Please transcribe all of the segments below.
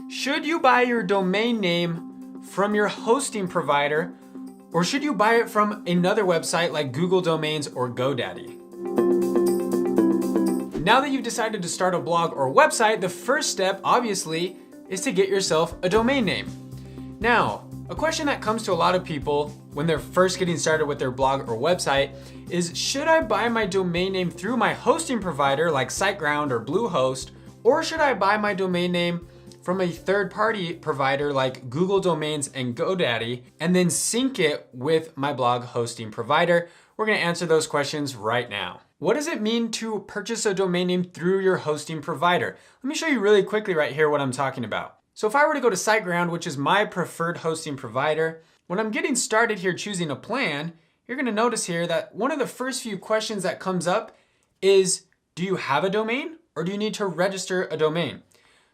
Should you buy your domain name from your hosting provider, or should you buy it from another website like Google Domains or GoDaddy? Now that you've decided to start a blog or website, the first step, obviously, is to get yourself a domain name. Now, a question that comes to a lot of people when they're first getting started with their blog or website is, should I buy my domain name through my hosting provider like SiteGround or Bluehost, or should I buy my domain name from a third-party provider like Google Domains and GoDaddy and then sync it with my blog hosting provider? We're gonna answer those questions right now. What does it mean to purchase a domain name through your hosting provider? Let me show you really quickly right here what I'm talking about. So if I were to go to SiteGround, which is my preferred hosting provider, when I'm getting started here choosing a plan, you're gonna notice here that one of the first few questions that comes up is, do you have a domain or do you need to register a domain?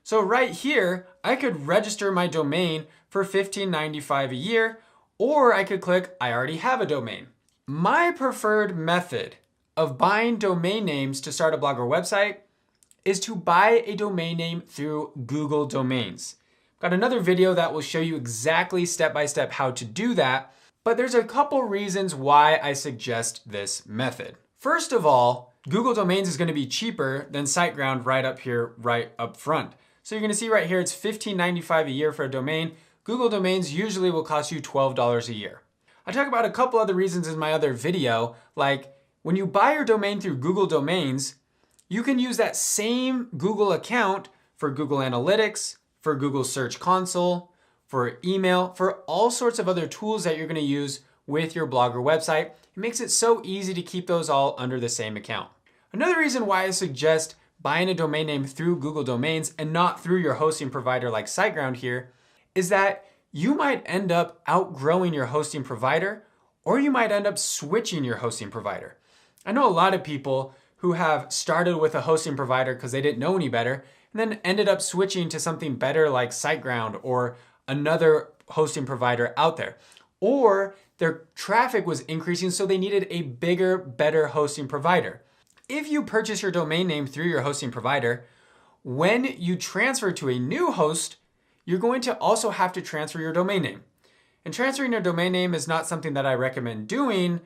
So right here, I could register my domain for $15.95 a year, or I could click, I already have a domain. My preferred method of buying domain names to start a blog or website is to buy a domain name through Google Domains. Got another video that will show you exactly step-by-step how to do that, but there's a couple reasons why I suggest this method. First of all, Google Domains is gonna be cheaper than SiteGround right up here, right up front. So you're gonna see right here, it's $15.95 a year for a domain. Google Domains usually will cost you $12 a year. I talk about a couple other reasons in my other video, like when you buy your domain through Google Domains, you can use that same Google account for Google Analytics, for Google Search Console, for email, for all sorts of other tools that you're gonna use with your blog or website. It makes it so easy to keep those all under the same account. Another reason why I suggest buying a domain name through Google Domains and not through your hosting provider like SiteGround here is that you might end up outgrowing your hosting provider, or you might end up switching your hosting provider. I know a lot of people who have started with a hosting provider because they didn't know any better and then ended up switching to something better like SiteGround or another hosting provider out there. Or their traffic was increasing, so they needed a bigger, better hosting provider. If you purchase your domain name through your hosting provider, when you transfer to a new host, you're going to also have to transfer your domain name. And transferring your domain name is not something that I recommend doing,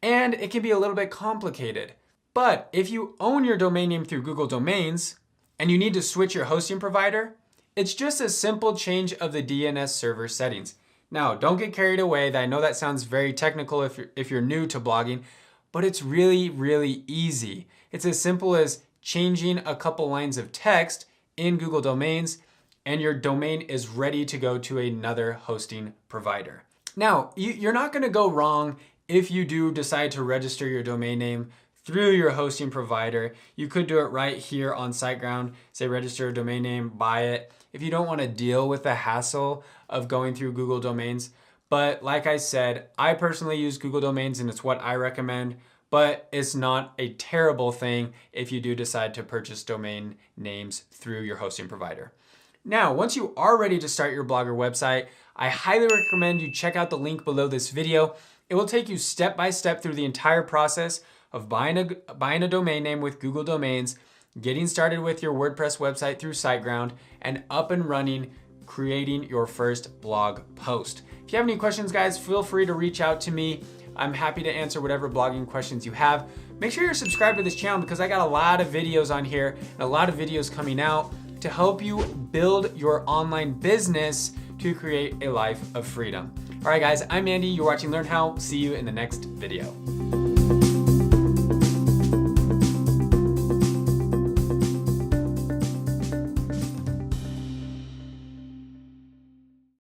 and it can be a little bit complicated. But if you own your domain name through Google Domains and you need to switch your hosting provider, it's just a simple change of the DNS server settings. Now, don't get carried away. I know that sounds very technical if you're new to blogging, but it's really, really easy. It's as simple as changing a couple lines of text in Google Domains and your domain is ready to go to another hosting provider. Now, you're not gonna go wrong if you do decide to register your domain name through your hosting provider. You could do it right here on SiteGround, say register a domain name, buy it, if you don't wanna deal with the hassle of going through Google Domains. But like I said, I personally use Google Domains and it's what I recommend, but it's not a terrible thing if you do decide to purchase domain names through your hosting provider. Now, once you are ready to start your blog or website, I highly recommend you check out the link below this video. It will take you step by step through the entire process of buying a domain name with Google Domains, getting started with your WordPress website through SiteGround, and up and running, creating your first blog post. If you have any questions, guys, feel free to reach out to me. I'm happy to answer whatever blogging questions you have. Make sure you're subscribed to this channel because I got a lot of videos on here and a lot of videos coming out to help you build your online business to create a life of freedom. All right, guys, I'm Andy. You're watching Learn How. See you in the next video.